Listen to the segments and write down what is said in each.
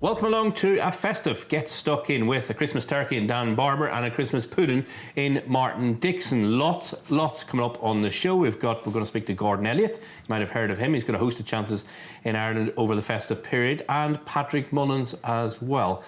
Welcome along to a Festive. Get stuck in with a Christmas turkey in Dan Barber and a Christmas pudding in Martin Dixon. Lots coming up on the show. We're going to speak to Gordon Elliott. You might have heard of him. He's got a host of chances in Ireland over the festive period, and Patrick Mullins as well.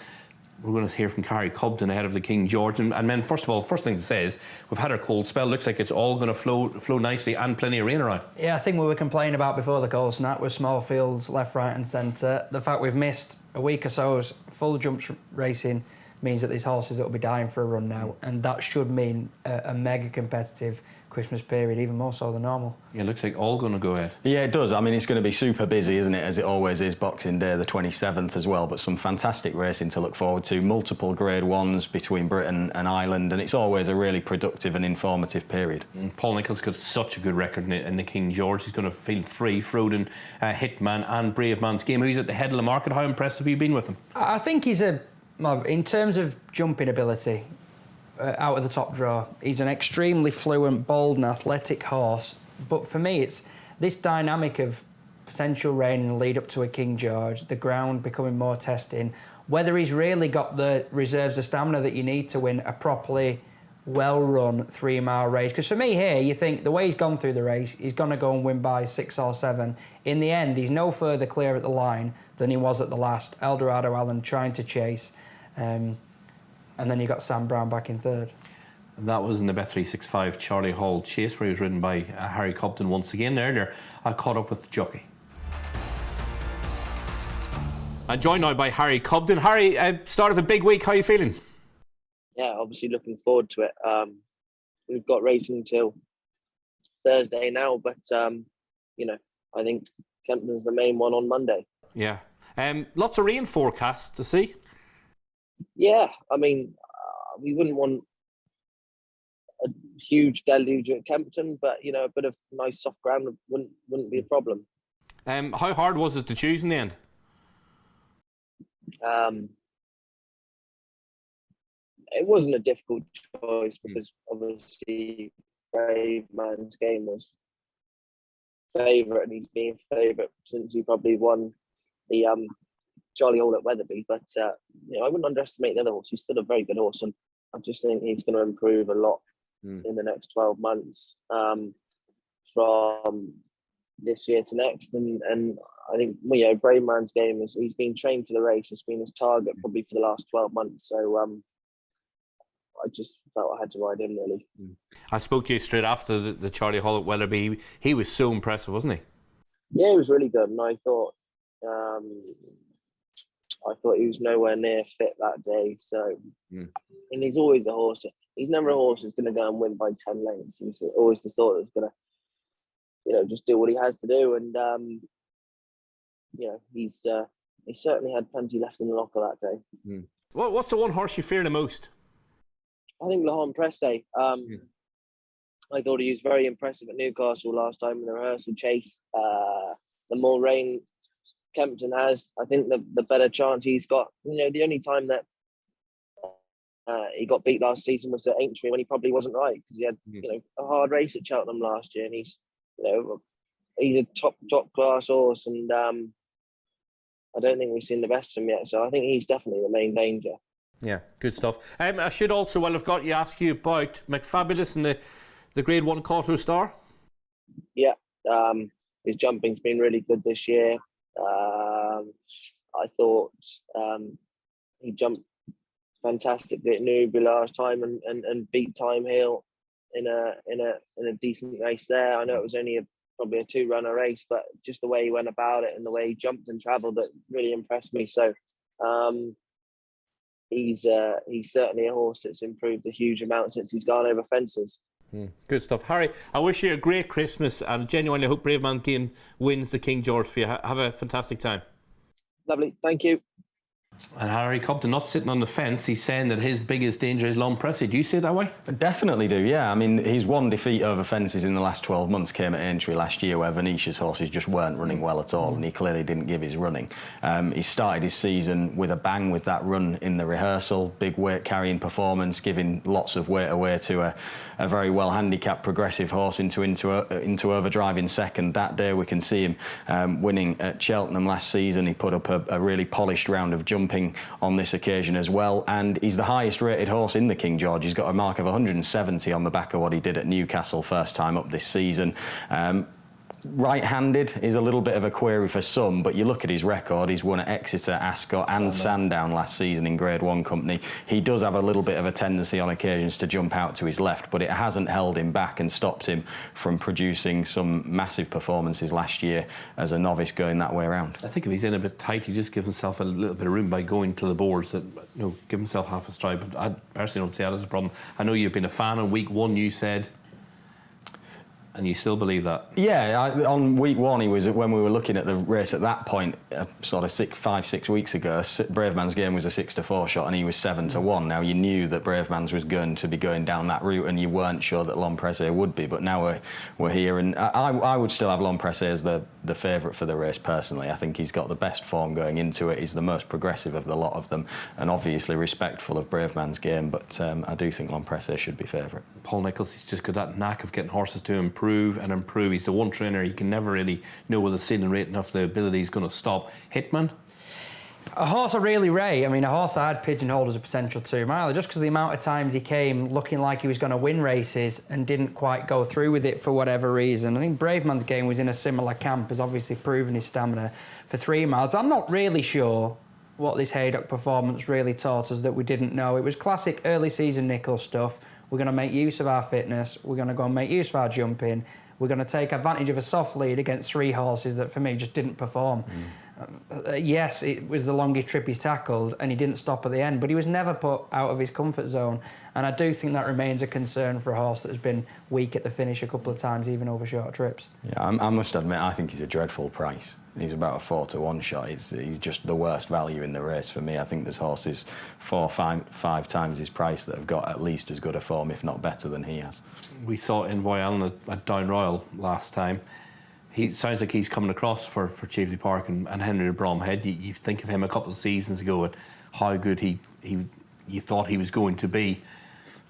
We're going to hear from Cobden ahead of the King George. And then, first of all, first thing to say is we've had our cold spell. Looks like it's all going to flow nicely, and plenty of rain around. Yeah, I think we were complaining about before the cold snap with small fields left, right and centre. The fact we've missed a week or so's full jumps racing means that these horses will be dying for a run now, and that should mean a mega competitive Christmas period, even more so than normal. Yeah, it looks like all going to go ahead. Yeah, it does. I mean, it's going to be super busy, isn't it, as it always is, Boxing Day the 27th as well, but some fantastic racing to look forward to, multiple Grade 1s between Britain and Ireland, and it's always a really productive and informative period. Paul Nicholls got such a good record in the King George. He's going to feel free, Froden, Hitman and Bravemansgame. He's at the head of the market. How impressed have you been with him? I think he's in terms of jumping ability, out of the top draw, he's an extremely fluent, bold and athletic horse. But for me, it's this dynamic of potential rain in the lead up to a King George, the ground becoming more testing, whether he's really got the reserves of stamina that you need to win a properly well-run 3-mile race. Because for me here, you think the way he's gone through the race, he's going to go and win by 6 or 7. In the end, he's no further clear at the line than he was at the last. Eldorado Allen trying to chase. And then you got Sam Brown back in third. That was in the Bet365 Charlie Hall Chase, where he was ridden by Harry Cobden once again. Earlier, I caught up with the jockey. I'm joined now by Harry Cobden. Harry, start of a big week. How are you feeling? Yeah, obviously looking forward to it. We've got racing until Thursday now, but you know, I think Kempton's the main one on Monday. Yeah. Lots of rain forecast to see. Yeah, I mean, we wouldn't want a huge deluge at Kempton, but you know, a bit of nice soft ground wouldn't be a problem. How hard was it to choose in the end? It wasn't a difficult choice because obviously Bravemansgame was favourite, and he's been favourite since he probably won the Charlie Hall at Wetherby. But you know, I wouldn't underestimate the other horse. He's still a very good horse, and I just think he's going to improve a lot in the next 12 months from this year to next. And I think, you know, Bravemansgame he's been trained for the race. It's been his target probably for the last 12 months. So I just felt I had to ride him, really. I spoke to you straight after the Charlie Hall at Wetherby. He was so impressive, wasn't he? Yeah, he was really good, and I thought he was nowhere near fit that day. So, and he's always a horse. He's never a horse who's going to go and win by 10 lengths. He's always the sort that's going to, you know, just do what he has to do. And you know, he certainly had plenty left in the locker that day. Well, what's the one horse you fear the most? I think Lahon Preste. I thought he was very impressive at Newcastle last time in the rehearsal chase. The more rain Kempton has, I think the better chance he's got. You know, the only time that he got beat last season was at Aintree, when he probably wasn't right, because he had you know, a hard race at Cheltenham last year, and he's a top class horse, and I don't think we've seen the best of him yet. So I think he's definitely the main danger. Yeah, good stuff. I should also, while I've got you, ask you about McFabulous and the Grade 1 Quarto Star. Yeah, his jumping's been really good this year. I thought he jumped fantastically at Newbury last time and beat Time Hill in a decent race there. I know it was only probably a 2-runner race, but just the way he went about it and the way he jumped and travelled, it really impressed me. So he's certainly a horse that's improved a huge amount since he's gone over fences. Good stuff. Harry, I wish you a great Christmas, and genuinely hope Bravemansgame wins the King George for you. Have a fantastic time. Lovely, thank you. And Harry Cobden not sitting on the fence. He's saying that his biggest danger is Lahon Preste. Do you see it that way? I definitely do, yeah. I mean, his one defeat over fences in the last 12 months came at Aintree last year, where Venetia's horses just weren't running well at all, and he clearly didn't give his running. He started his season with a bang with that run in the rehearsal, big weight carrying performance, giving lots of weight away to a very well handicapped progressive horse into overdrive in second. That day we can see him winning at Cheltenham last season. He put up a really polished round of jumping jumping on this occasion as well, and he's the highest rated horse in the King George. He's got a mark of 170 on the back of what he did at Newcastle first time up this season. Right-handed is a little bit of a query for some, but you look at his record, he's won at Exeter, Ascot and Sandown last season in Grade 1 company. He does have a little bit of a tendency on occasions to jump out to his left, but it hasn't held him back and stopped him from producing some massive performances last year as a novice going that way around. I think if he's in a bit tight, he just gives himself a little bit of room by going to the boards, that, give himself half a stride, but I personally don't see that as a problem. I know you've been a fan on week 1, you said. And you still believe that? Yeah, on week 1, he was, when we were looking at the race at that point, sort of 5-6 weeks ago, Bravemansgame was a 6-4 shot and he was 7-1. Now, you knew that Bravemans was going to be going down that route and you weren't sure that L'Empressé would be, but now we're here, and I would still have L'Empressé as the favourite for the race personally. I think he's got the best form going into it. He's the most progressive of the lot of them and obviously respectful of Bravemansgame, but I do think L'Empressé should be favourite. Paul Nicholls, he's just got that knack of getting horses to improve and improve. He's the one trainer you can never really know with the ceiling rate enough the ability is going to stop. Hitman? A horse I really rate. I mean, a horse I had pigeonholed as a potential 2-miler, just because of the amount of times he came looking like he was going to win races and didn't quite go through with it for whatever reason. I think Bravemansgame was in a similar camp, has obviously proven his stamina for 3 miles, but I'm not really sure what this Haydock performance really taught us that we didn't know. It was classic early season Nicholls stuff. We're going to make use of our fitness. We're going to go and make use of our jumping. We're going to take advantage of a soft lead against 3 horses that, for me, just didn't perform. Yes, it was the longest trip he's tackled, and he didn't stop at the end, but he was never put out of his comfort zone. And I do think that remains a concern for a horse that has been weak at the finish a couple of times, even over short trips. Yeah, I must admit, I think he's a dreadful price. He's about a 4-1 shot. He's just the worst value in the race for me. I think there's horses 4-5 times his price that have got at least as good a form, if not better, than he has. We saw Envoy Allen at Down Royal last time. He sounds like he's coming across for Chiefly Park and Henry de Bromhead. You think of him a couple of seasons ago and how good you thought he was going to be.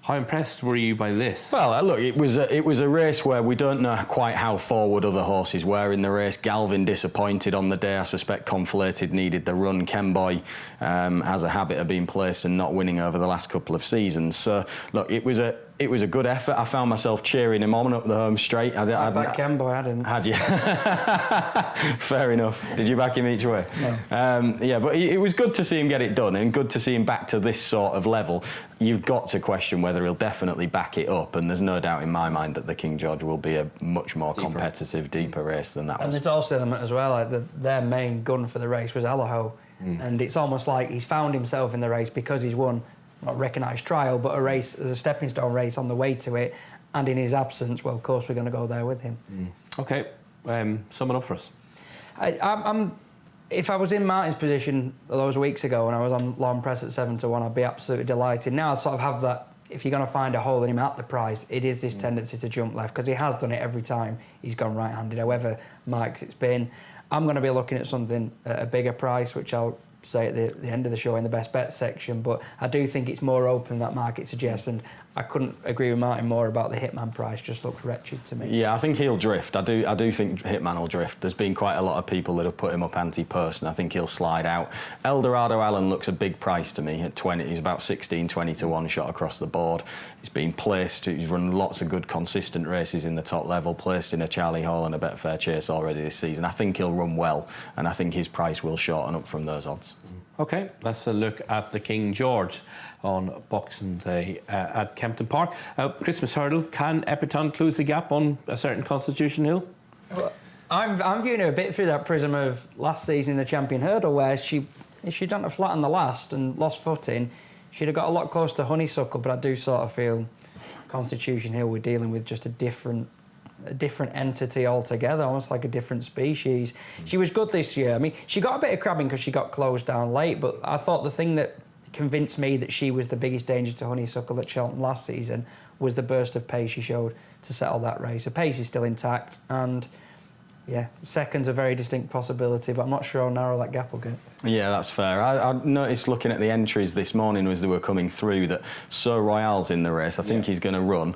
How impressed were you by this? Well, look, it was a race where we don't know quite how forward other horses were in the race. Galvin disappointed on the day. I suspect Conflated needed the run. Kemboy has a habit of being placed and not winning over the last couple of seasons. So, look, it was a good effort. I found myself cheering him on up the home straight. I backed Kemboy, I didn't. Had you? Fair enough. Did you back him each way? No. Yeah, but it was good to see him get it done and good to see him back to this sort of level. You've got to question whether he'll definitely back it up, and there's no doubt in my mind that the King George will be a much more competitive, deeper race than that was. And there's also element as well, like their main gun for the race was Allaho. And it's almost like he's found himself in the race because he's won, not recognised trial, but a race as a stepping stone race on the way to it. And in his absence, well, of course, we're going to go there with him. OK, sum it up for us. If I was in Martin's position those weeks ago and I was on L'Empressé at 7-1, I'd be absolutely delighted. Now I sort of have that, if you're going to find a hole in him at the price, it is this tendency to jump left, because he has done it every time he's gone right-handed, however marks it's been. I'm going to be looking at something at a bigger price, which I'll say at the end of the show in the best bet section, but I do think it's more open than that market suggests, and I couldn't agree with Martin more about the Hitman price. Just looks wretched to me. Yeah, I think he'll drift. I do think Hitman will drift. There's been quite a lot of people that have put him up anti-post, and I think he'll slide out. Eldorado Allen looks a big price to me at 20. He's about 16-20-1 shot across the board. He's been placed. He's run lots of good, consistent races in the top level. Placed in a Charlie Hall and a Betfair Chase already this season. I think he'll run well, and I think his price will shorten up from those odds. OK, let's look at the King George on Boxing Day at Kempton Park. Christmas hurdle, can Epperton close the gap on a certain Constitution Hill? Well, I'm viewing it a bit through that prism of last season in the Champion Hurdle, where if she'd done a flat on the last and lost footing, she'd have got a lot close to Honeysuckle, but I do sort of feel Constitution Hill, we're dealing with just a different entity altogether, almost like a different species. She was good this year. I mean, she got a bit of crabbing because she got closed down late, but I thought the thing that convinced me that she was the biggest danger to Honeysuckle at Cheltenham last season was the burst of pace she showed to settle that race. Her pace is still intact, and Yeah, second's a very distinct possibility, but I'm not sure how narrow that gap will get. Yeah, that's fair. I noticed looking at the entries this morning as they were coming through that Sir Royale's in the race. I think he's going to run.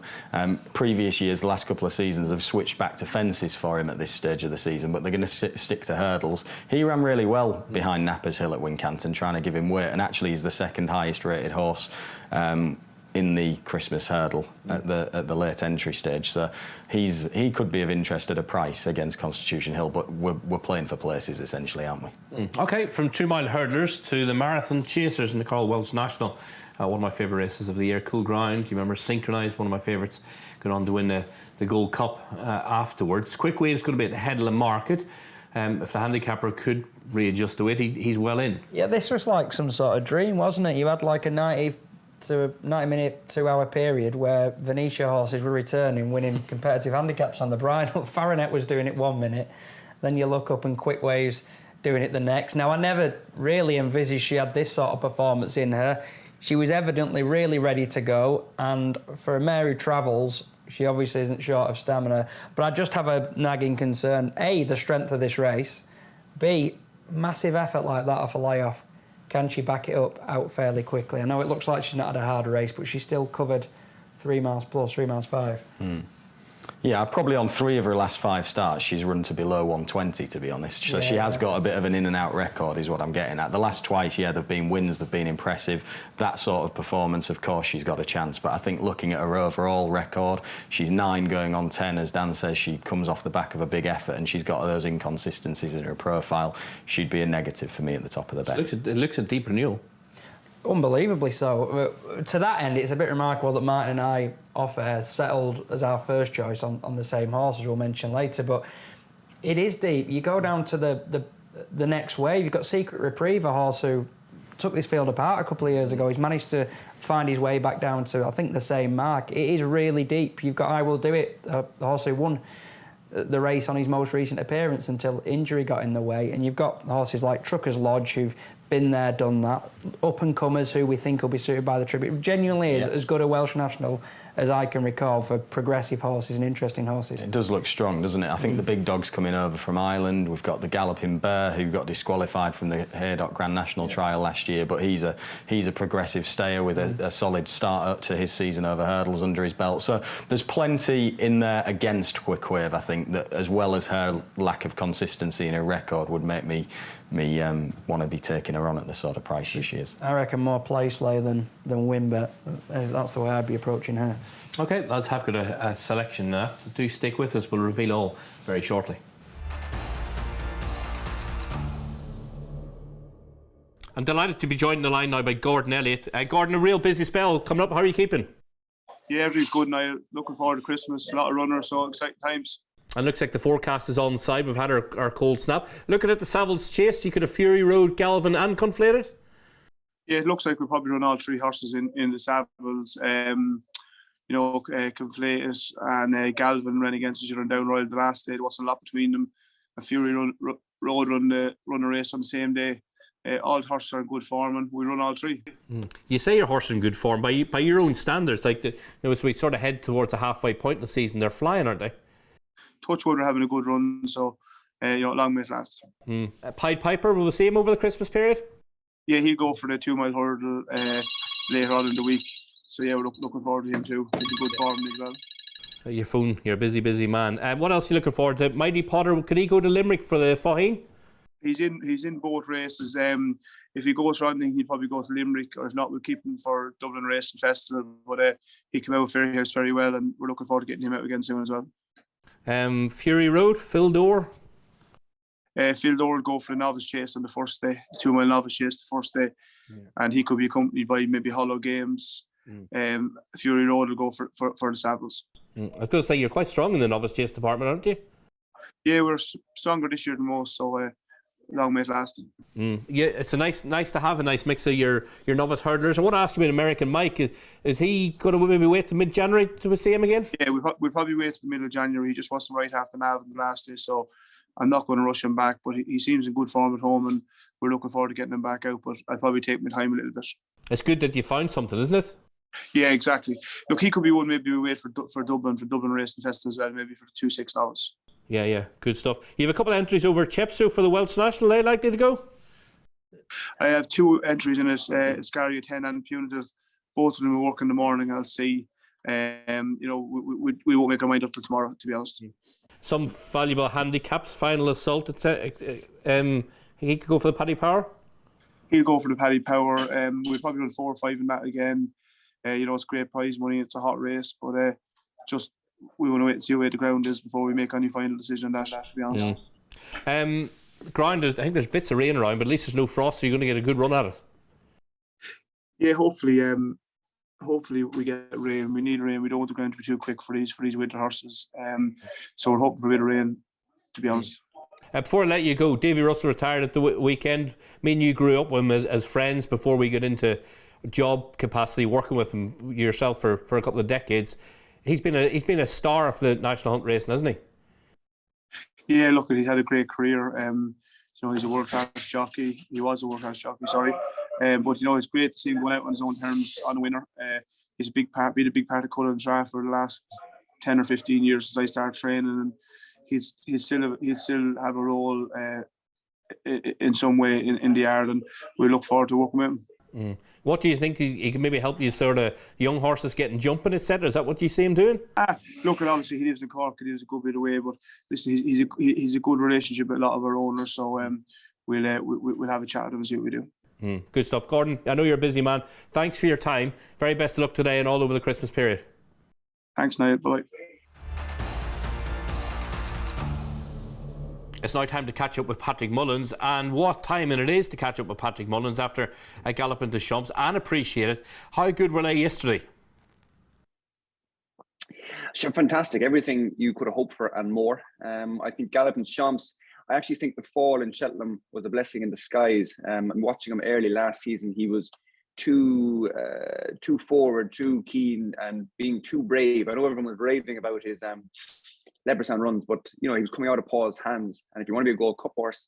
Previous years, the last couple of seasons, have switched back to Fancies for him at this stage of the season, but they're going to stick to hurdles. He ran really well behind Napper's Hill at Wincanton, trying to give him weight, and actually he's the second highest rated horse in the Christmas hurdle at the late entry stage. So he could be of interest at a price against Constitution Hill, but we're playing for places essentially, aren't we? Okay, from 2 mile hurdlers to the marathon chasers in the Welsh National. One of my favourite races of the year, Cool Ground. You remember Synchronised, one of my favourites, going on to win the Gold Cup afterwards. Quick Wave's going to be at the head of the market. If the handicapper could readjust to it, he's well in. Yeah, this was like some sort of dream, wasn't it? You had like a 90-minute, 2-hour period where Venetia horses were returning, winning competitive handicaps on the bridle. Faranet was doing it 1 minute, then you look up and Quick Wave's doing it the next. Now, I never really envisaged she had this sort of performance in her. She was evidently really ready to go, and for a mare who travels, she obviously isn't short of stamina. But I just have a nagging concern. A, the strength of this race. B, massive effort like that off a layoff. Can she back it up out fairly quickly? I know it looks like she's not had a hard race, but she's still covered 3 miles plus, 3 miles 5. Yeah, probably on 3 of her last 5 starts, she's run to below 120, to be honest. So she has got a bit of an in and out record, is what I'm getting at. The last twice, there've been wins, they've been impressive. That sort of performance, of course, she's got a chance. But I think looking at her overall record, she's 9 going on 10. As Dan says, she comes off the back of a big effort, and she's got those inconsistencies in her profile. She'd be a negative for me at the top of the bet. It looks a deep renewal. Unbelievably so. To that end, it's a bit remarkable that Martin and I off air settled as our first choice on the same horse, as we'll mention later. But it is deep. You go down to the next wave. You've got Secret Reprieve, a horse who took this field apart a couple of years ago. He's managed to find his way back down to, I think, the same mark. It is really deep. You've got I Will Do It, the horse who won the race on his most recent appearance until injury got in the way. And you've got horses like Trucker's Lodge, who've been there, done that. Up-and-comers who we think will be suited by the trip. It genuinely is as good a Welsh National as I can recall for progressive horses and interesting horses. It does look strong, doesn't it? I think the big dog's coming over from Ireland. We've got the Galopin Bear, who got disqualified from the Haydock Grand National trial last year, but he's a progressive stayer with a solid start up to his season over hurdles under his belt. So there's plenty in there against Quick Wave, I think, that as well as her lack of consistency in her record would make me want to be taking her on at the sort of price she is. I reckon more place lay than win bet. That's the way I'd be approaching her. OK, let's have got a selection now. Do stick with us. We'll reveal all very shortly. I'm delighted to be joined on the line now by Gordon Elliott. Gordon, a real busy spell coming up. How are you keeping? Yeah, everything's good now. Looking forward to Christmas. A lot of runners, so exciting times. And looks like the forecast is on side. We've had our cold snap. Looking at the Savills Chase, you could have Fury Road, Galvin and Conflated? Yeah, it looks like we'll probably run all 3 horses in the Savills. Conflated and Galvin ran against each other and Down Royal the last day. There wasn't a lot between them. A Fury Road run a race on the same day. All the horses are in good form and we run all 3. You say your horse is in good form by your own standards. Like as we sort of head towards a halfway point in the season, they're flying, aren't they? Touchwood are having a good run, so long may it last. Pied Piper, will we see him over the Christmas period? Yeah, he'll go for the 2 mile hurdle later on in the week. So yeah, we're looking forward to him too. He's in good form as well. Your phone, you're a busy man. What else are you looking forward to? Mighty Potter, could he go to Limerick for the Faugheen? He's in both races. If he goes for anything, he'd probably go to Limerick, or if not, we'll keep him for Dublin Race and Festival. But he came out with Fairhouse very well, and we're looking forward to getting him out against him as well. Fury Road, Phil Dore? Phil Dore will go for the novice chase on the first day, 2 mile novice chase the first day, and he could be accompanied by maybe Hollow Games. Fury Road will go for the Savills. I was going to say, you're quite strong in the novice chase department, aren't you? Yeah, we're stronger this year than most, so long may it last. Yeah, it's a nice to have a nice mix of your novice hurdlers. I want to ask you about American Mike. Is he going to maybe wait till mid-January to see him again? Yeah, we'll probably wait till the middle of January. He just wasn't right after Nav in the last day, so I'm not going to rush him back. But he seems in good form at home, and we're looking forward to getting him back out. But I'll probably take my time a little bit. It's good that you found something, isn't it? Yeah, exactly. Look, he could be one. Maybe we wait for Dublin Race and Festival as well. Maybe for the 2-6 novice. Yeah, good stuff. You have a couple of entries over at Chepstow for the Welsh National. Are they likely to go? I have 2 entries in it, Scaria 10 and Punitive. Both of them will work in the morning, I'll see. We won't make our mind up till tomorrow, to be honest. Some valuable handicaps, final assault, etc. He could go for the Paddy Power? He'll go for the Paddy Power. We'll probably run 4 or 5 in that again. It's great prize money. It's a hot race, but we want to wait and see where the ground is before we make any final decision on that, to be honest. Ground, I think there's bits of rain around, but at least there's no frost, so you're going to get a good run at it. Yeah, hopefully we get rain. We need rain. We don't want the ground to be too quick for these winter horses. So we're hoping for a bit of rain, to be honest. Before I let you go, Davy Russell retired at the weekend. Me and you grew up with him as friends before we got into job capacity, working with him yourself for a couple of decades. He's been a star of the National Hunt racing, hasn't he? Yeah, look, he's had a great career. He's a world-class jockey. He was a world-class jockey, sorry. But it's great to see him going out on his own terms on a winner. He's been a big part of Cobden and Patrick for the last 10 or 15 years since I started training, and he'll still have a role in some way in the yard, and we look forward to working with him. What do you think he can maybe help these sort of young horses getting jumping, etc.? Is that what you see him doing? Look, obviously he lives in Cork, he lives a good bit away, but listen, he's a good relationship with a lot of our owners, so we'll have a chat with him and see what we do. Good stuff. Gordon, I know you're a busy man. Thanks for your time. Very best of luck today and all over the Christmas period. Thanks, Niall. Bye. It's now time to catch up with Patrick Mullins, and what timing it is to catch up with Patrick Mullins after a Galopin to Champs, and appreciate it. How good were they yesterday? Sure, fantastic. Everything you could have hoped for and more. I think Galopin Champs, I actually think the fall in Cheltenham was a blessing in disguise. And watching him early last season, he was too forward, too keen, and being too brave. I know everyone was raving about his Leopardstown runs, but he was coming out of Paul's hands. And if you want to be a Gold Cup horse,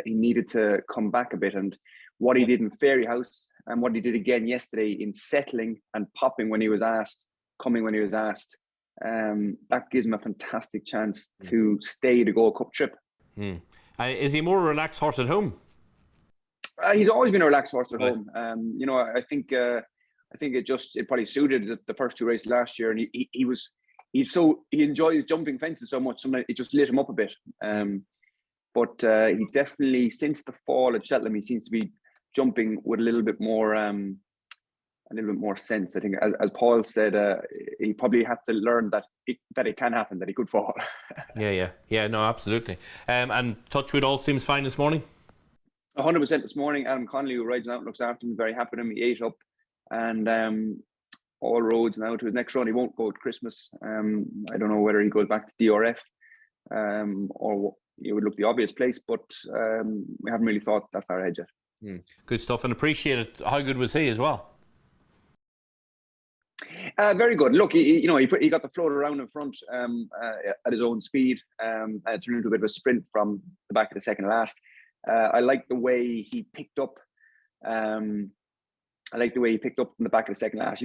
he needed to come back a bit. And what he did in Fairy House and what he did again yesterday in settling and popping when he was asked, coming when he was asked, that gives him a fantastic chance to stay the Gold Cup trip. Is he a more relaxed horse at home? He's always been a relaxed horse at home. I think it probably suited the first 2 races last year, and he enjoys jumping fences so much. Sometimes it just lit him up a bit. But he definitely, since the fall at Cheltenham, he seems to be jumping with a little bit more sense. I think, as Paul said, he probably had to learn that it can happen, that he could fall. Yeah. No, absolutely. And Touchwood all seems fine this morning. 100% this morning. Adam Connolly, who rides out and looks after him, very happy with him. He ate up, and all roads now to his next run. He won't go at Christmas. I don't know whether he goes back to DRF or it would look the obvious place, but we haven't really thought that far ahead yet. Good stuff, and appreciate it. How good was he as well? Very good. Look, he got the float around in front at his own speed. It turned into a bit of a sprint from the back of the second last. I like the way he picked up. From the back of the second last.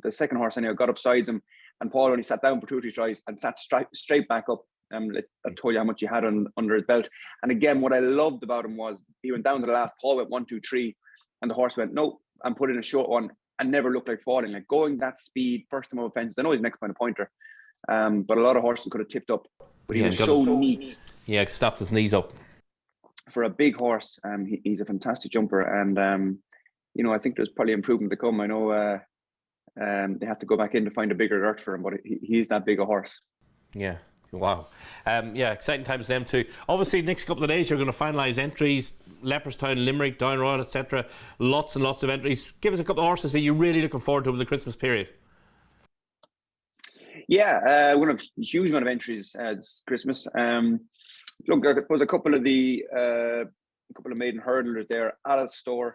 The second horse anyhow got up sides him, and Paul only sat down for 2 or 3 tries and sat straight back up. That told you how much he had under his belt. And again, what I loved about him was he went down to the last. Paul went 1, 2, 3, and the horse went no, and put in a short one and never looked like falling. Like going that speed, first time over fences. I know he's next point a pointer, but a lot of horses could have tipped up. But he was so neat. Yeah, snapped his knees up. For a big horse, he's a fantastic jumper, and I think there's probably improvement to come. I know they have to go back in to find a bigger dirt for him, but he's that big a horse. Yeah, wow. Exciting times for them too. Obviously, next couple of days you're going to finalise entries. Leopardstown, Limerick, Down Royal, etc. Lots and lots of entries. Give us a couple of horses that you're really looking forward to over the Christmas period. Yeah, we're going to have a huge amount of entries this Christmas. Look, there was a couple of maiden hurdlers there. Alastor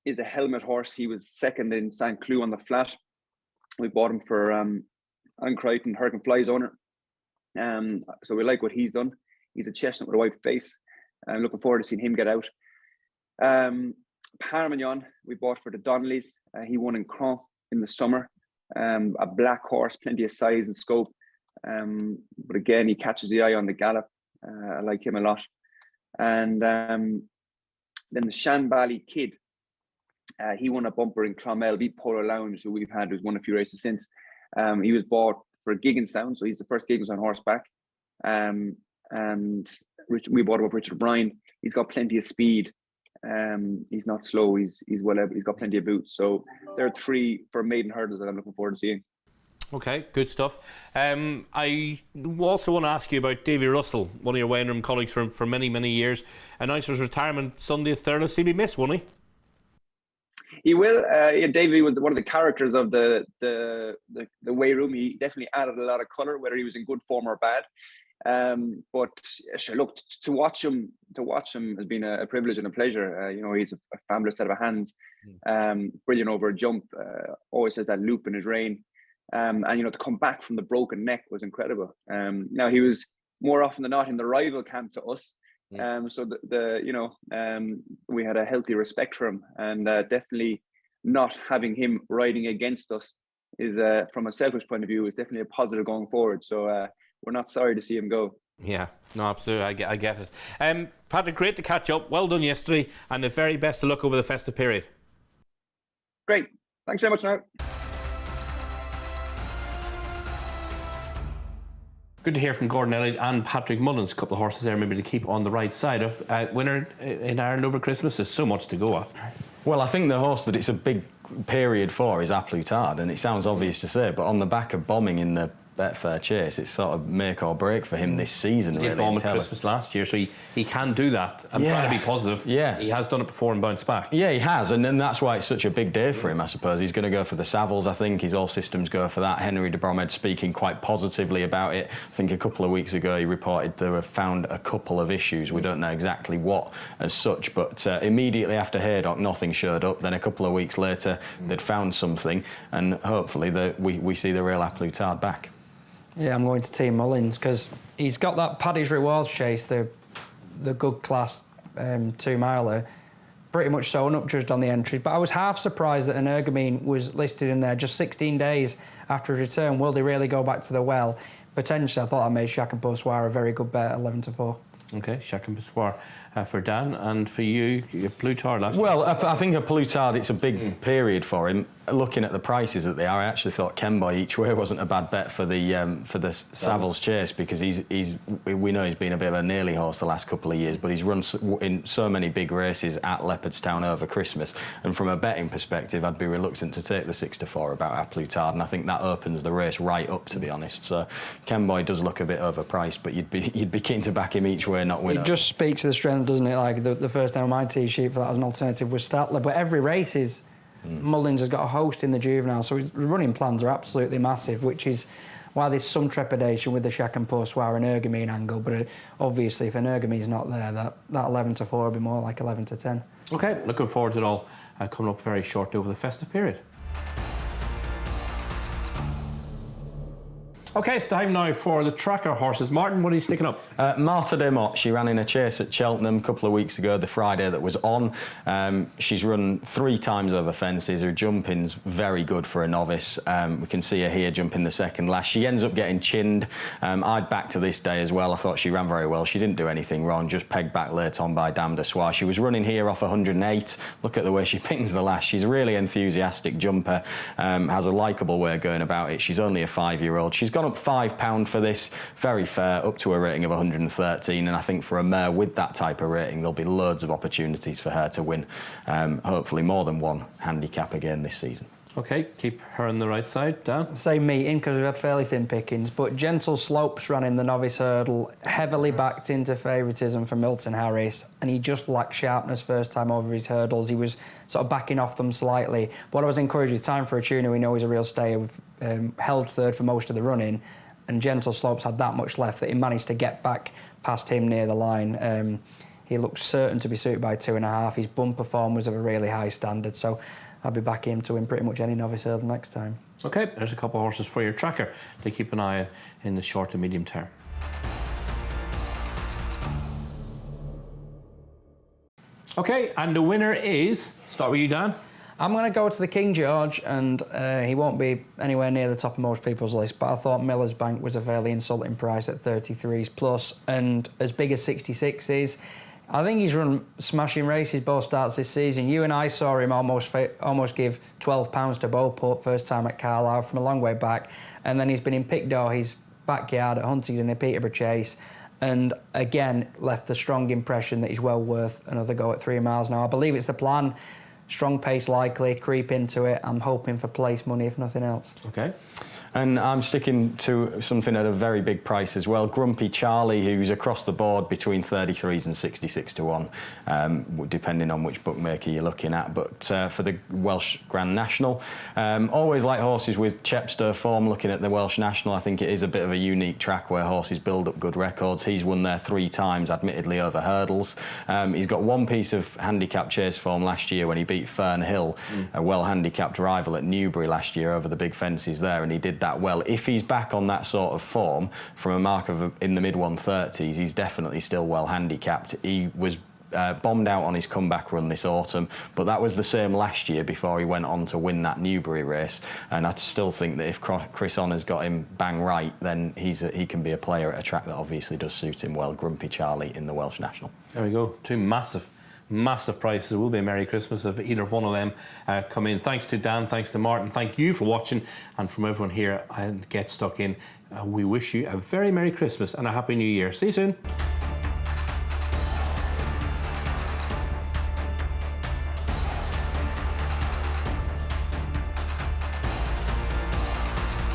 is a helmet horse. He was second in St. Cloud on the flat. We bought him for Anne Crichton, Hurricane Fly's owner. So we like what he's done. He's a chestnut with a white face. I'm looking forward to seeing him get out. Parmignon, we bought for the Donnellys. He won in Cron in the summer. A black horse, plenty of size and scope. But again, he catches the eye on the gallop. I like him a lot. And then the Shanbally Kid, he won a bumper in Clonmel, beat Polo Lounge, who we've had, who's won a few races since. He was bought for Gigginstown, so he's the first Giggins on horseback. And we bought him up Richard Bryan. He's got plenty of speed. He's not slow. He's whatever. He's got plenty of boots. So there are 3 for maiden hurdles that I'm looking forward to seeing. Okay, good stuff. I also want to ask you about Davy Russell, one of your weighing room colleagues for many, many years. Announced his retirement Sunday, 3rd of CB Miss, won't he? He will. Davy was one of the characters of the weigh room. He definitely added a lot of colour, whether he was in good form or bad. But sure, look, to watch him has been a privilege and a pleasure. He's a fabulous set of hands, brilliant over a jump, always has that loop in his rein, and to come back from the broken neck was incredible. Now he was more often than not in the rival camp to us, so we had a healthy respect for him, and definitely not having him riding against us is, from a selfish point of view, is definitely a positive going forward. So. We're not sorry to see him go. Yeah, no, absolutely. I get it. Patrick, great to catch up. Well done yesterday, and the very best of luck over the festive period. Great. Thanks very much, Niall. Good to hear from Gordon Elliott and Patrick Mullins. A couple of horses there maybe to keep on the right side of. Winner in Ireland over Christmas. There's so much to go at. Well, I think the horse that it's a big period for is A Plus Tard, and it sounds obvious to say, but on the back of bombing in the Betfair Chase, it's sort of make or break for him this season. He did bomb at Christmas last year, so he can do that. I'm trying to be positive. Yeah, he has done it before and bounced back. Yeah, he has, and that's why it's such a big day for him, I suppose. He's going to go for the Savills, I think. He's all systems go for that. Henry de Bromhead speaking quite positively about it. I think a couple of weeks ago he reported to have found a couple of issues. We don't know exactly what as such, but immediately after Haydock, nothing showed up. Then a couple of weeks later, they'd found something, and hopefully we see the real A Plus Tard back. Yeah, I'm going to Team Mullins because he's got that Paddy's Rewards chase, the good class 2-miler, pretty much sewn up judged on the entries. But I was half surprised that an Ergamine was listed in there just 16 days after his return. Will they really go back to the well? Potentially, I thought I made Chac and Poussoir a very good bet at 11-4. Okay, Chac and Poussoir for Dan, and for you, Plus Tard last year. Well, I think a Plus Tard, it's a big period for him. Looking at the prices that they are, I actually thought Kenboy each way wasn't a bad bet for the Savills Chase, because we know he's been a bit of a nearly horse the last couple of years, but he's run in so many big races at Leopardstown over Christmas, and from a betting perspective, I'd be reluctant to take the 6-4 about A Plus Tard, and I think that opens the race right up, to be honest. So Kenboy does look a bit overpriced, but you'd be keen to back him each way, not win. It just speaks to the strength, doesn't it? Like the first time on my tee sheet for that as an alternative was Statler, but every race is. Mullins has got a host in the juvenile, so his running plans are absolutely massive, which is why there's some trepidation with the Chac and Poussoir and Ergamine angle. But obviously, if an Ergamine's not there, that 11-4 will be more like 11-10. Okay, looking forward to it all coming up very shortly over the festive period. Okay, it's time now for the tracker horses. Martin, what are you sticking up? Marta de Mott, she ran in a chase at Cheltenham a couple of weeks ago, the Friday that was on. She's run 3 times over fences. Her jumping's very good for a novice. We can see her here jumping the second last. She ends up getting chinned. I'd back to this day as well. I thought she ran very well. She didn't do anything wrong, just pegged back late on by Dame de Soir. She was running here off 108. Look at the way she pings the lash. She's a really enthusiastic jumper, has a likeable way of going about it. She's only a 5-year-old. She's gone up £5 for this, very fair, up to a rating of 113, and I think for a mare with that type of rating there'll be loads of opportunities for her to win, hopefully more than one handicap again this season. Okay, keep her on the right side, Dan. Same meeting because we've had fairly thin pickings, but Gentle Slopes ran in the novice hurdle, heavily backed into favouritism for Milton Harris, and he just lacked sharpness first time over his hurdles. He was sort of backing off them slightly. What I was encouraged with, Time for a Tuner, we know he's a real stayer, held third for most of the running, and Gentle Slopes had that much left that he managed to get back past him near the line. He looked certain to be suited by 2.5. His bumper form was of a really high standard, so I'll be back in to win pretty much any novice hurdle next time. Okay, there's a couple of horses for your tracker to keep an eye on in the short to medium term. Okay, and the winner is, start with you, Dan. I'm going to go to the King George, and he won't be anywhere near the top of most people's list, but I thought Miller's Bank was a fairly insulting price at 33s plus, and as big as 66 is. I think he's run smashing races both starts this season. You and I saw him almost give £12 to Beauport first time at Carlisle from a long way back, and then he's been in Pickdor, his backyard at Huntingdon and Peterborough Chase, and again left the strong impression that he's well worth another go at 3 miles now. I believe it's the plan. Strong pace likely, creep into it. I'm hoping for place money if nothing else. Okay. And I'm sticking to something at a very big price as well. Grumpy Charlie, who's across the board between 33s and 66 to 1, depending on which bookmaker you're looking at. But for the Welsh Grand National, always like horses with Chepstow form. Looking at the Welsh National, I think it is a bit of a unique track where horses build up good records. He's won there 3 times, admittedly over hurdles. He's got one piece of handicap chase form last year when he beat Fern Hill, a well-handicapped rival at Newbury last year over the big fences there, and he did that well. If he's back on that sort of form from a mark of in the mid-130s, he's definitely still well handicapped. He was bombed out on his comeback run this autumn, but that was the same last year before he went on to win that Newbury race, and I still think that if Chris Honor's got him bang right, then he can be a player at a track that obviously does suit him well. Grumpy Charlie in the Welsh National. There we go. 2 massive prices. It will be a Merry Christmas if either one of them come in. Thanks to Dan, thanks to Martin, thank you for watching, and from everyone here and Get Stuck In, we wish you a very Merry Christmas and a Happy New Year. See you soon.